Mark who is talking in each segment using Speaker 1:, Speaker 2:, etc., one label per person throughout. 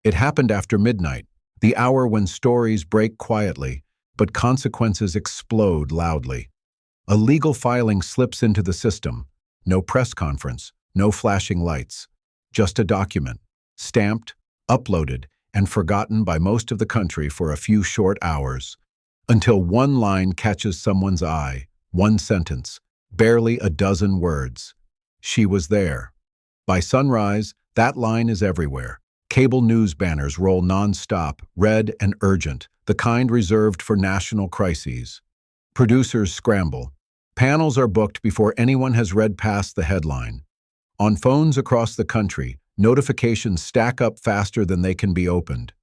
Speaker 1: It happened after midnight, the hour when stories break quietly, but consequences explode loudly. A legal filing slips into the system. No press conference, no flashing lights. Just a document, stamped, uploaded, and forgotten by most of the country for a few short hours. Until one line catches someone's eye, one sentence, barely a dozen words. She was there. By sunrise, that line is everywhere. Cable news banners roll non-stop, red and urgent, the kind reserved for national crises. Producers scramble. Panels are booked before anyone has read past the headline. On phones across the country, notifications stack up faster than they can be opened.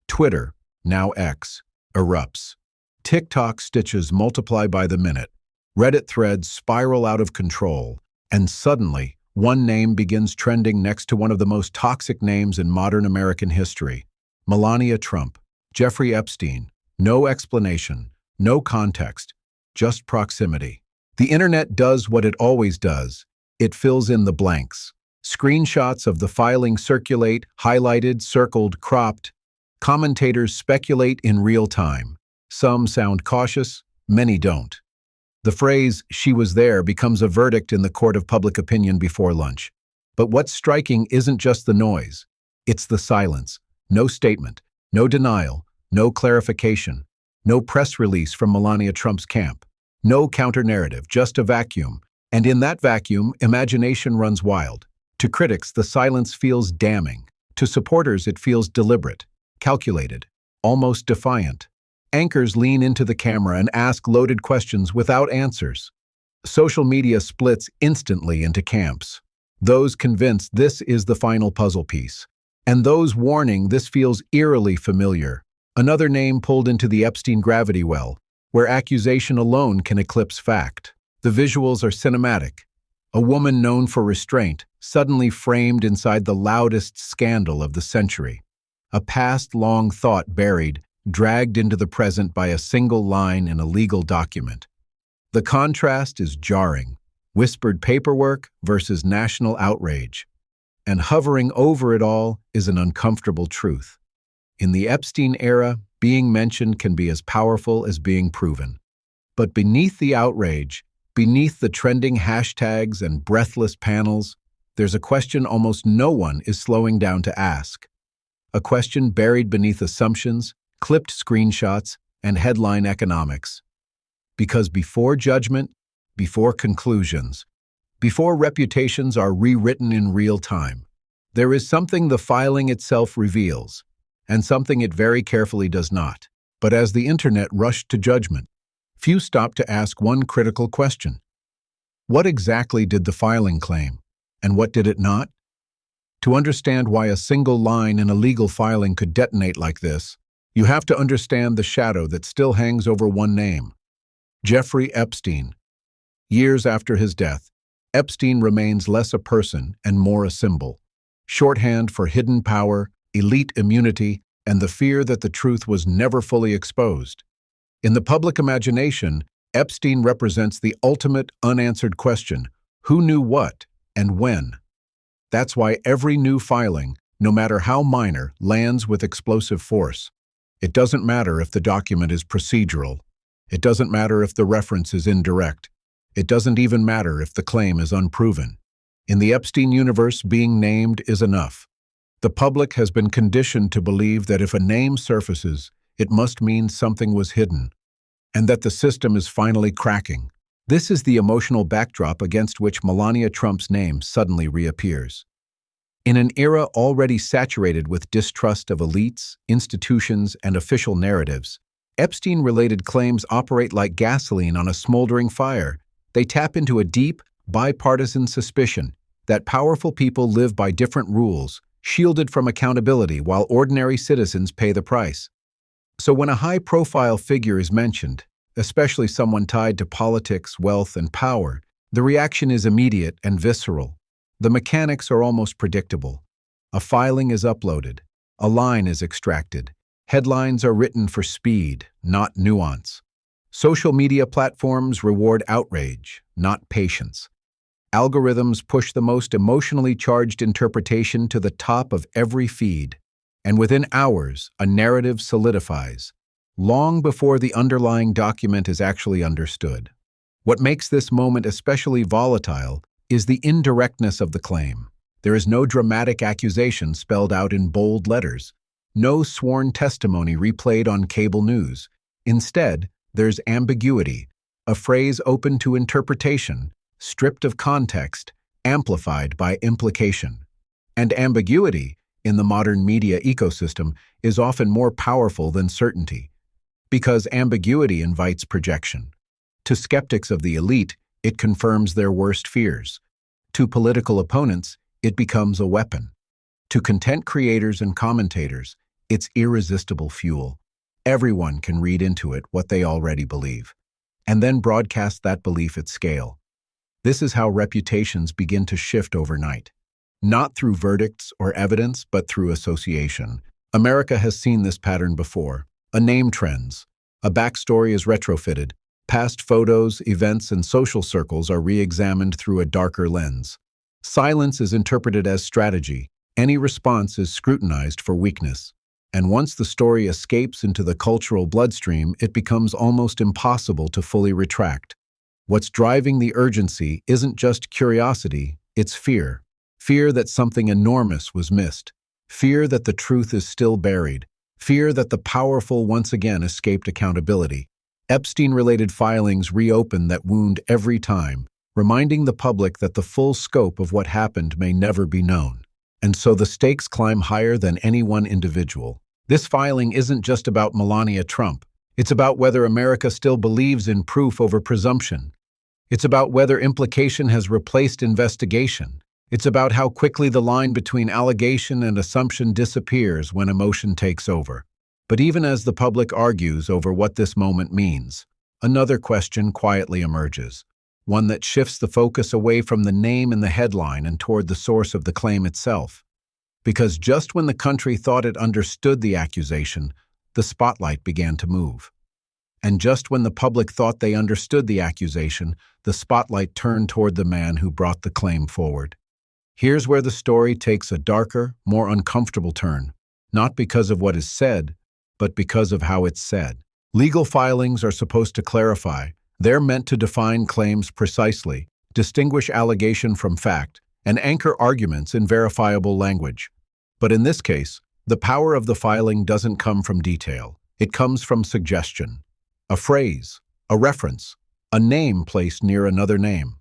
Speaker 1: Twitter, now X, erupts. TikTok stitches multiply by the minute. Reddit threads spiral out of control. And suddenly, one name begins trending next to one of the most toxic names in modern American history. Melania Trump, Jeffrey Epstein. No explanation, no context, just proximity. The internet does what it always does. It fills in the blanks. Screenshots of the filing circulate, highlighted, circled, cropped. Commentators speculate in real time. Some sound cautious, many don't. The phrase, "she was there," becomes a verdict in the court of public opinion before lunch. But what's striking isn't just the noise. It's the silence. No statement, no denial, no clarification, no press release from Melania Trump's camp. No counter-narrative, just a vacuum. And in that vacuum, imagination runs wild. To critics, the silence feels damning. To supporters, it feels deliberate, calculated, almost defiant. Anchors lean into the camera and ask loaded questions without answers. Social media splits instantly into camps. Those convinced this is the final puzzle piece. And those warning this feels eerily familiar. Another name pulled into the Epstein gravity well, where accusation alone can eclipse fact. The visuals are cinematic. A woman known for restraint, suddenly framed inside the loudest scandal of the century. A past long thought buried, dragged into the present by a single line in a legal document. The contrast is jarring. Whispered paperwork versus national outrage. And hovering over it all is an uncomfortable truth. In the Epstein era, being mentioned can be as powerful as being proven. But beneath the outrage, beneath the trending hashtags and breathless panels, there's a question almost no one is slowing down to ask. A question buried beneath assumptions, clipped screenshots, and headline economics. Because before judgment, before conclusions, before reputations are rewritten in real time, there is something the filing itself reveals, and something it very carefully does not. But as the internet rushed to judgment, few stopped to ask one critical question. What exactly did the filing claim, and what did it not? To understand why a single line in a legal filing could detonate like this, you have to understand the shadow that still hangs over one name. Jeffrey Epstein. Years after his death, Epstein remains less a person and more a symbol. Shorthand for hidden power, elite immunity, and the fear that the truth was never fully exposed. In the public imagination, Epstein represents the ultimate unanswered question: who knew what and when? That's why every new filing, no matter how minor, lands with explosive force. It doesn't matter if the document is procedural. It doesn't matter if the reference is indirect. It doesn't even matter if the claim is unproven. In the Epstein universe, being named is enough. The public has been conditioned to believe that if a name surfaces, it must mean something was hidden, and that the system is finally cracking. This is the emotional backdrop against which Melania Trump's name suddenly reappears. In an era already saturated with distrust of elites, institutions, and official narratives, Epstein-related claims operate like gasoline on a smoldering fire. They tap into a deep, bipartisan suspicion that powerful people live by different rules, shielded from accountability while ordinary citizens pay the price. So when a high-profile figure is mentioned, especially someone tied to politics, wealth, and power, the reaction is immediate and visceral. The mechanics are almost predictable. A filing is uploaded. A line is extracted. Headlines are written for speed, not nuance. Social media platforms reward outrage, not patience. Algorithms push the most emotionally charged interpretation to the top of every feed. And within hours, a narrative solidifies, long before the underlying document is actually understood. What makes this moment especially volatile is the indirectness of the claim. There is no dramatic accusation spelled out in bold letters, no sworn testimony replayed on cable news. Instead, there's ambiguity, a phrase open to interpretation, stripped of context, amplified by implication. And ambiguity, in the modern media ecosystem, is often more powerful than certainty, because ambiguity invites projection. To skeptics of the elite, it confirms their worst fears. To political opponents, it becomes a weapon. To content creators and commentators, it's irresistible fuel. Everyone can read into it what they already believe, and then broadcast that belief at scale. This is how reputations begin to shift overnight. Not through verdicts or evidence, but through association. America has seen this pattern before. A name trends. A backstory is retrofitted. Past photos, events, and social circles are re-examined through a darker lens. Silence is interpreted as strategy. Any response is scrutinized for weakness. And once the story escapes into the cultural bloodstream, it becomes almost impossible to fully retract. What's driving the urgency isn't just curiosity, it's fear. Fear that something enormous was missed. Fear that the truth is still buried. Fear that the powerful once again escaped accountability. Epstein-related filings reopen that wound every time, reminding the public that the full scope of what happened may never be known. And so the stakes climb higher than any one individual. This filing isn't just about Melania Trump. It's about whether America still believes in proof over presumption. It's about whether implication has replaced investigation. It's about how quickly the line between allegation and assumption disappears when emotion takes over. But even as the public argues over what this moment means, another question quietly emerges, one that shifts the focus away from the name in the headline and toward the source of the claim itself. Because just when the country thought it understood the accusation, the spotlight began to move. And just when the public thought they understood the accusation, the spotlight turned toward the man who brought the claim forward. Here's where the story takes a darker, more uncomfortable turn, not because of what is said, but because of how it's said. Legal filings are supposed to clarify. They're meant to define claims precisely, distinguish allegation from fact, and anchor arguments in verifiable language. But in this case, the power of the filing doesn't come from detail. It comes from suggestion. A phrase, a reference, a name placed near another name.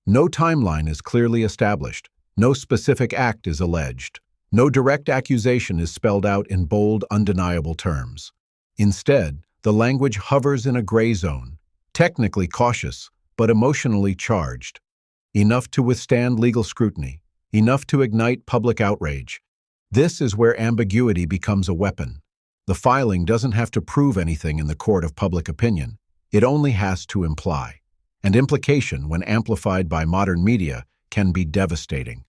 Speaker 1: No timeline is clearly established. No specific act is alleged. No direct accusation is spelled out in bold, undeniable terms. Instead, the language hovers in a gray zone, technically cautious, but emotionally charged. Enough to withstand legal scrutiny, enough to ignite public outrage. This is where ambiguity becomes a weapon. The filing doesn't have to prove anything in the court of public opinion. It only has to imply. And implication, when amplified by modern media, can be devastating.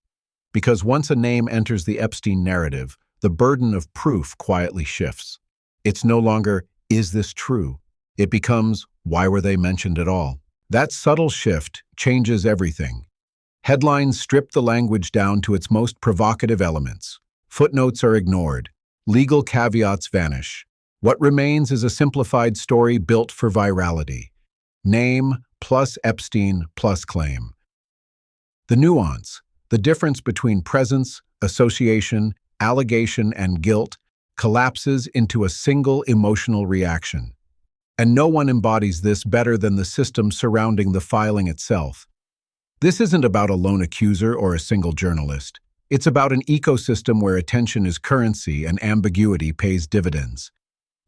Speaker 1: Because once a name enters the Epstein narrative, the burden of proof quietly shifts. It's no longer, is this true? It becomes, why were they mentioned at all? That subtle shift changes everything. Headlines strip the language down to its most provocative elements. Footnotes are ignored. Legal caveats vanish. What remains is a simplified story built for virality. Name plus Epstein plus claim. The nuance, the difference between presence, association, allegation, and guilt, collapses into a single emotional reaction. And no one embodies this better than the system surrounding the filing itself. This isn't about a lone accuser or a single journalist. It's about an ecosystem where attention is currency and ambiguity pays dividends.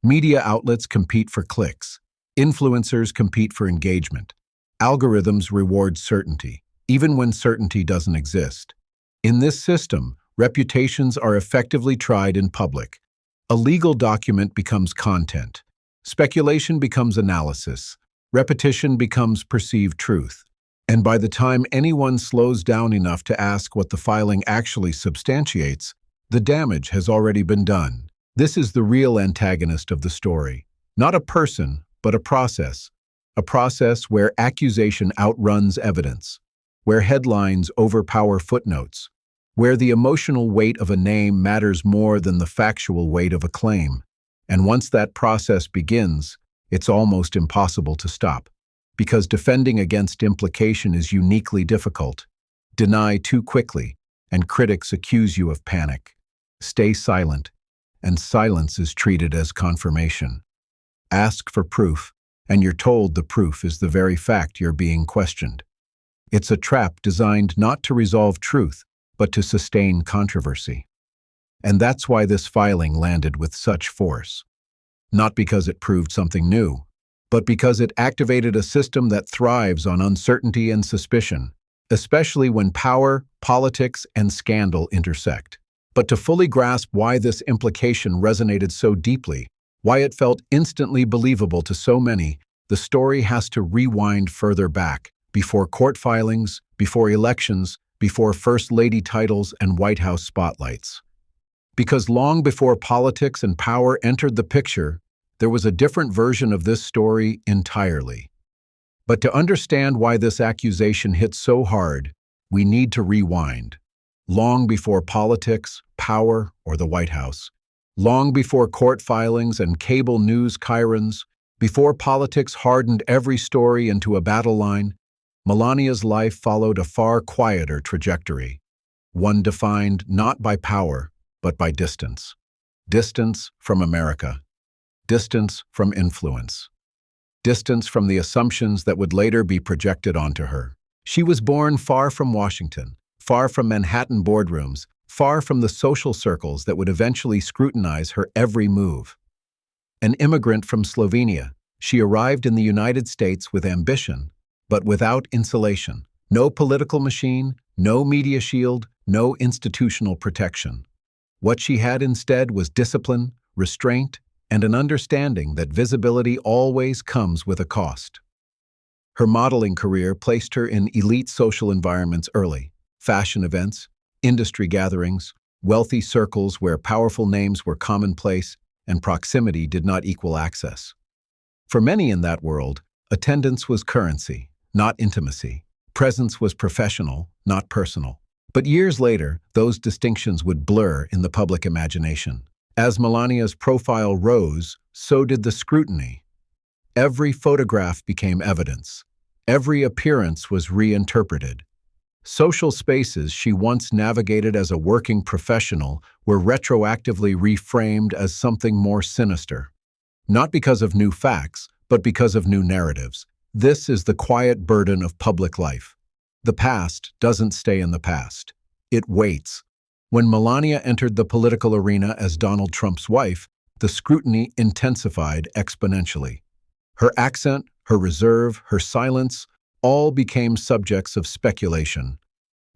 Speaker 1: Media outlets compete for clicks. Influencers compete for engagement. Algorithms reward certainty, even when certainty doesn't exist. In this system, reputations are effectively tried in public. A legal document becomes content. Speculation becomes analysis. Repetition becomes perceived truth. And by the time anyone slows down enough to ask what the filing actually substantiates, the damage has already been done. This is the real antagonist of the story. Not a person, but a process. A process where accusation outruns evidence, where headlines overpower footnotes, where the emotional weight of a name matters more than the factual weight of a claim. And once that process begins, it's almost impossible to stop, because defending against implication is uniquely difficult. Deny too quickly, and critics accuse you of panic. Stay silent, and silence is treated as confirmation. Ask for proof, and you're told the proof is the very fact you're being questioned. It's a trap designed not to resolve truth, but to sustain controversy. And that's why this filing landed with such force. Not because it proved something new, but because it activated a system that thrives on uncertainty and suspicion, especially when power, politics, and scandal intersect. But to fully grasp why this implication resonated so deeply, why it felt instantly believable to so many, the story has to rewind further back, before court filings, before elections, before First Lady titles and White House spotlights. Because long before politics and power entered the picture, there was a different version of this story entirely. But to understand why this accusation hit so hard, we need to rewind. Long before politics, power, or the White House. Long before court filings and cable news chyrons, before politics hardened every story into a battle line, Melania's life followed a far quieter trajectory, one defined not by power, but by distance. Distance from America. Distance from influence. Distance from the assumptions that would later be projected onto her. She was born far from Washington, far from Manhattan boardrooms, far from the social circles that would eventually scrutinize her every move. An immigrant from Slovenia, she arrived in the United States with ambition, but without insulation. No political machine, no media shield, no institutional protection. What she had instead was discipline, restraint, and an understanding that visibility always comes with a cost. Her modeling career placed her in elite social environments early: fashion events, industry gatherings, wealthy circles where powerful names were commonplace and proximity did not equal access. For many in that world, attendance was currency, not intimacy. Presence was professional, not personal. But years later, those distinctions would blur in the public imagination. As Melania's profile rose, so did the scrutiny. Every photograph became evidence. Every appearance was reinterpreted. Social spaces she once navigated as a working professional were retroactively reframed as something more sinister. Not because of new facts, but because of new narratives. This is the quiet burden of public life. The past doesn't stay in the past. It waits. When Melania entered the political arena as Donald Trump's wife, the scrutiny intensified exponentially. Her accent, her reserve, her silence, all became subjects of speculation.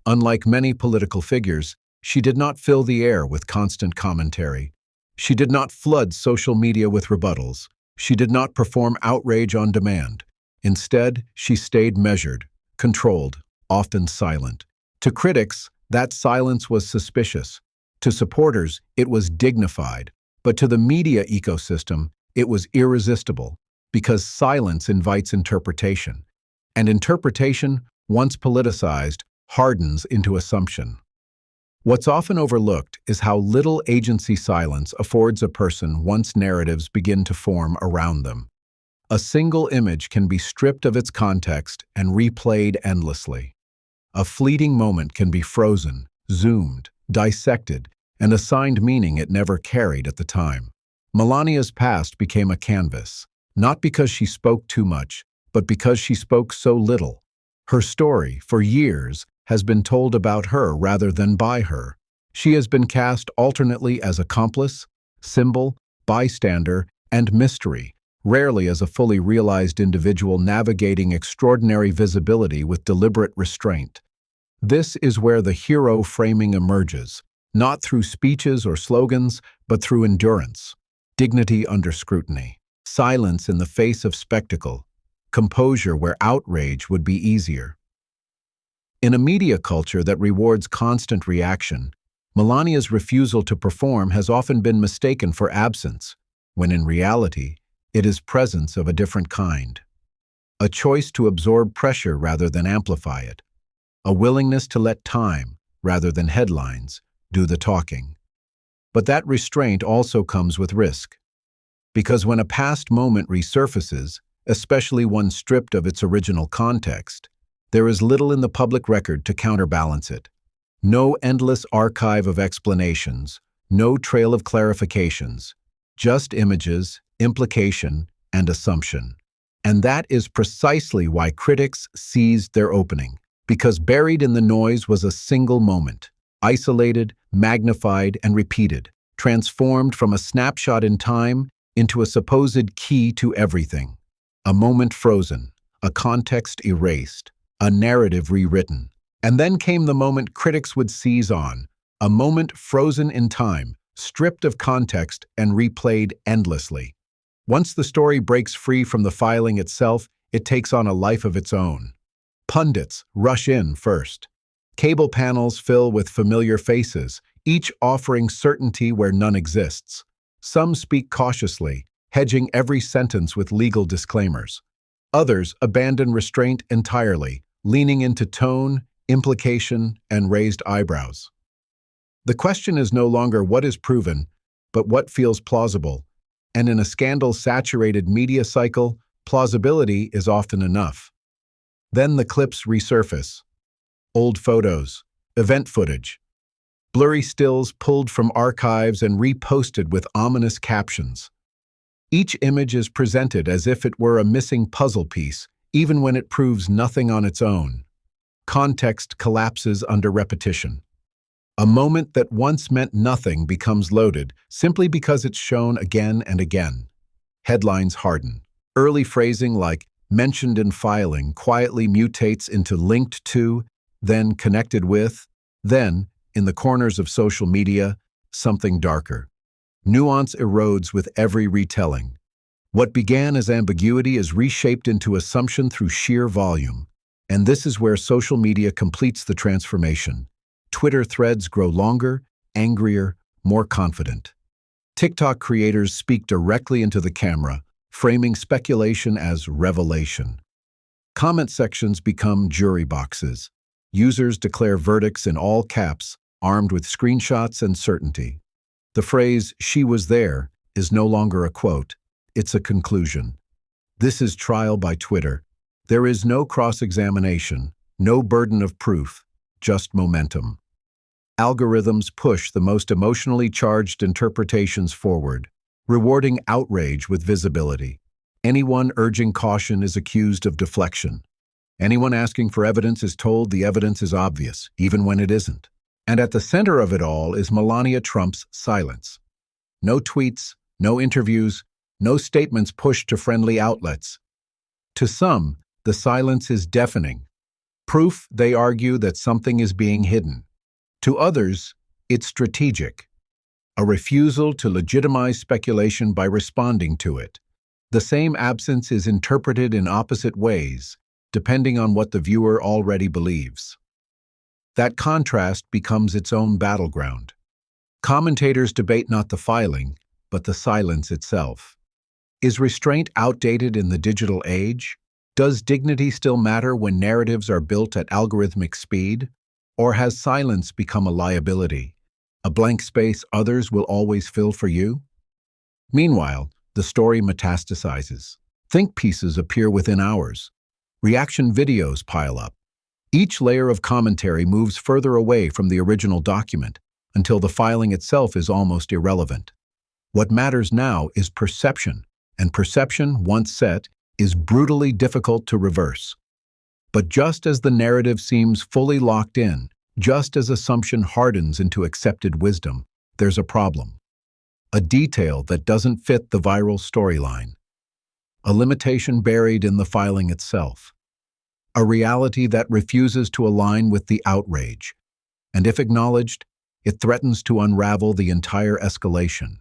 Speaker 1: Unlike many political figures, she did not fill the air with constant commentary. She did not flood social media with rebuttals. She did not perform outrage on demand. Instead, she stayed measured, controlled, often silent. To critics, that silence was suspicious. To supporters, it was dignified. But to the media ecosystem, it was irresistible, because silence invites interpretation. And interpretation, once politicized, hardens into assumption. What's often overlooked is how little agency silence affords a person once narratives begin to form around them. A single image can be stripped of its context and replayed endlessly. A fleeting moment can be frozen, zoomed, dissected, and assigned meaning it never carried at the time. Melania's past became a canvas, not because she spoke too much, but because she spoke so little. Her story, for years, has been told about her rather than by her. She has been cast alternately as accomplice, symbol, bystander, and mystery, rarely as a fully realized individual navigating extraordinary visibility with deliberate restraint. This is where the hero framing emerges, not through speeches or slogans, but through endurance, dignity under scrutiny, silence in the face of spectacle, composure where outrage would be easier. In a media culture that rewards constant reaction, Melania's refusal to perform has often been mistaken for absence, when in reality, it is presence of a different kind. A choice to absorb pressure rather than amplify it. A willingness to let time, rather than headlines, do the talking. But that restraint also comes with risk. Because when a past moment resurfaces, especially one stripped of its original context, there is little in the public record to counterbalance it. No endless archive of explanations, no trail of clarifications, just images, implication, and assumption. And that is precisely why critics seized their opening, because buried in the noise was a single moment, isolated, magnified, and repeated, transformed from a snapshot in time into a supposed key to everything. A moment frozen, a context erased, a narrative rewritten. And then came the moment critics would seize on, a moment frozen in time, stripped of context and replayed endlessly. Once the story breaks free from the filing itself, it takes on a life of its own. Pundits rush in first. Cable panels fill with familiar faces, each offering certainty where none exists. Some speak cautiously, hedging every sentence with legal disclaimers. Others abandon restraint entirely, leaning into tone, implication, and raised eyebrows. The question is no longer what is proven, but what feels plausible. And in a scandal-saturated media cycle, plausibility is often enough. Then the clips resurface. Old photos, event footage, blurry stills pulled from archives and reposted with ominous captions. Each image is presented as if it were a missing puzzle piece, even when it proves nothing on its own. Context collapses under repetition. A moment that once meant nothing becomes loaded simply because it's shown again and again. Headlines harden. Early phrasing like mentioned in filing quietly mutates into linked to, then connected with, then, in the corners of social media, something darker. Nuance erodes with every retelling. What began as ambiguity is reshaped into assumption through sheer volume. And this is where social media completes the transformation. Twitter threads grow longer, angrier, more confident. TikTok creators speak directly into the camera, framing speculation as revelation. Comment sections become jury boxes. Users declare verdicts in all caps, armed with screenshots and certainty. The phrase, "she was there," is no longer a quote, it's a conclusion. This is trial by Twitter. There is no cross-examination, no burden of proof, just momentum. Algorithms push the most emotionally charged interpretations forward, rewarding outrage with visibility. Anyone urging caution is accused of deflection. Anyone asking for evidence is told the evidence is obvious, even when it isn't. And at the center of it all is Melania Trump's silence. No tweets, no interviews, no statements pushed to friendly outlets. To some, the silence is deafening. Proof, they argue, that something is being hidden. To others, it's strategic. A refusal to legitimize speculation by responding to it. The same absence is interpreted in opposite ways, depending on what the viewer already believes. That contrast becomes its own battleground. Commentators debate not the filing, but the silence itself. Is restraint outdated in the digital age? Does dignity still matter when narratives are built at algorithmic speed? Or has silence become a liability, a blank space others will always fill for you? Meanwhile, the story metastasizes. Think pieces appear within hours. Reaction videos pile up. Each layer of commentary moves further away from the original document until the filing itself is almost irrelevant. What matters now is perception, and perception, once set, is brutally difficult to reverse. But just as the narrative seems fully locked in, just as assumption hardens into accepted wisdom, there's a problem. A detail that doesn't fit the viral storyline. A limitation buried in the filing itself. A reality that refuses to align with the outrage. And if acknowledged, it threatens to unravel the entire escalation.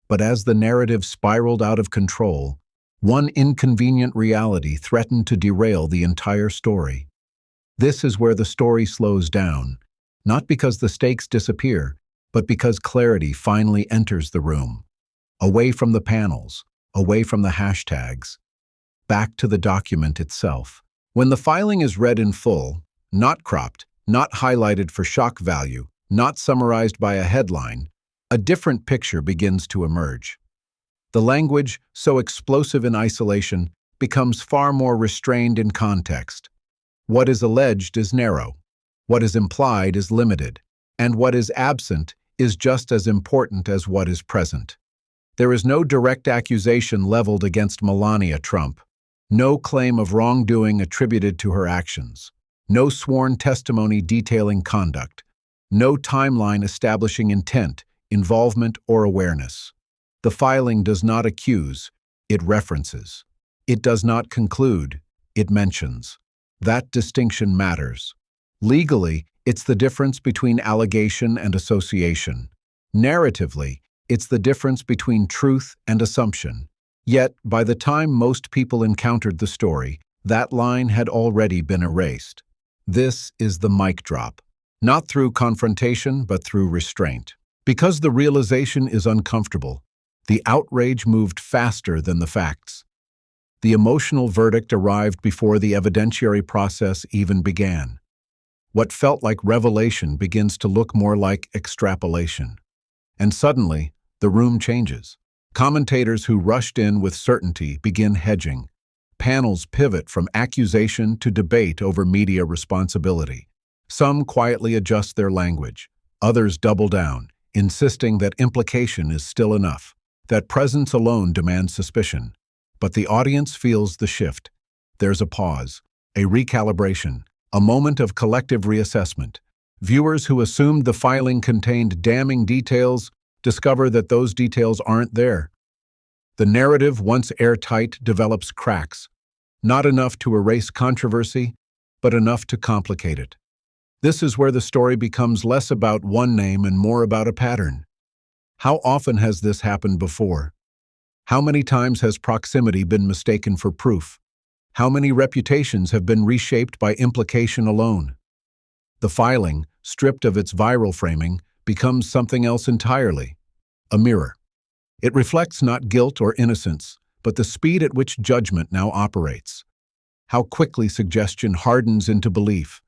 Speaker 1: But as the narrative spiraled out of control, one inconvenient reality threatened to derail the entire story. This is where the story slows down, not because the stakes disappear, but because clarity finally enters the room. Away from the panels, away from the hashtags, back to the document itself. When the filing is read in full, not cropped, not highlighted for shock value, not summarized by a headline, a different picture begins to emerge. The language, so explosive in isolation, becomes far more restrained in context. What is alleged is narrow. What is implied is limited. And what is absent is just as important as what is present. There is no direct accusation leveled against Melania Trump, no claim of wrongdoing attributed to her actions, no sworn testimony detailing conduct, no timeline establishing intent, involvement, or awareness. The filing does not accuse, it references. It does not conclude, it mentions. That distinction matters. Legally, it's the difference between allegation and association. Narratively, it's the difference between truth and assumption. Yet, by the time most people encountered the story, that line had already been erased. This is the mic drop. Not through confrontation, but through restraint. Because the realization is uncomfortable, the outrage moved faster than the facts. The emotional verdict arrived before the evidentiary process even began. What felt like revelation begins to look more like extrapolation. And suddenly, the room changes. Commentators who rushed in with certainty begin hedging. Panels pivot from accusation to debate over media responsibility. Some quietly adjust their language. Others double down, insisting that implication is still enough, that presence alone demands suspicion. But the audience feels the shift. There's a pause, a recalibration, a moment of collective reassessment. Viewers who assumed the filing contained damning details discover that those details aren't there. The narrative, once airtight, develops cracks, not enough to erase controversy, but enough to complicate it. This is where the story becomes less about one name and more about a pattern. How often has this happened before? How many times has proximity been mistaken for proof? How many reputations have been reshaped by implication alone? The filing, stripped of its viral framing, becomes something else entirely, a mirror. It reflects not guilt or innocence, but the speed at which judgment now operates. How quickly suggestion hardens into belief.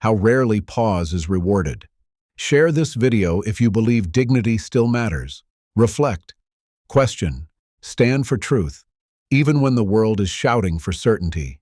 Speaker 1: How rarely pause is rewarded. Share this video if you believe dignity still matters. Reflect. Question. Stand for truth, even when the world is shouting for certainty.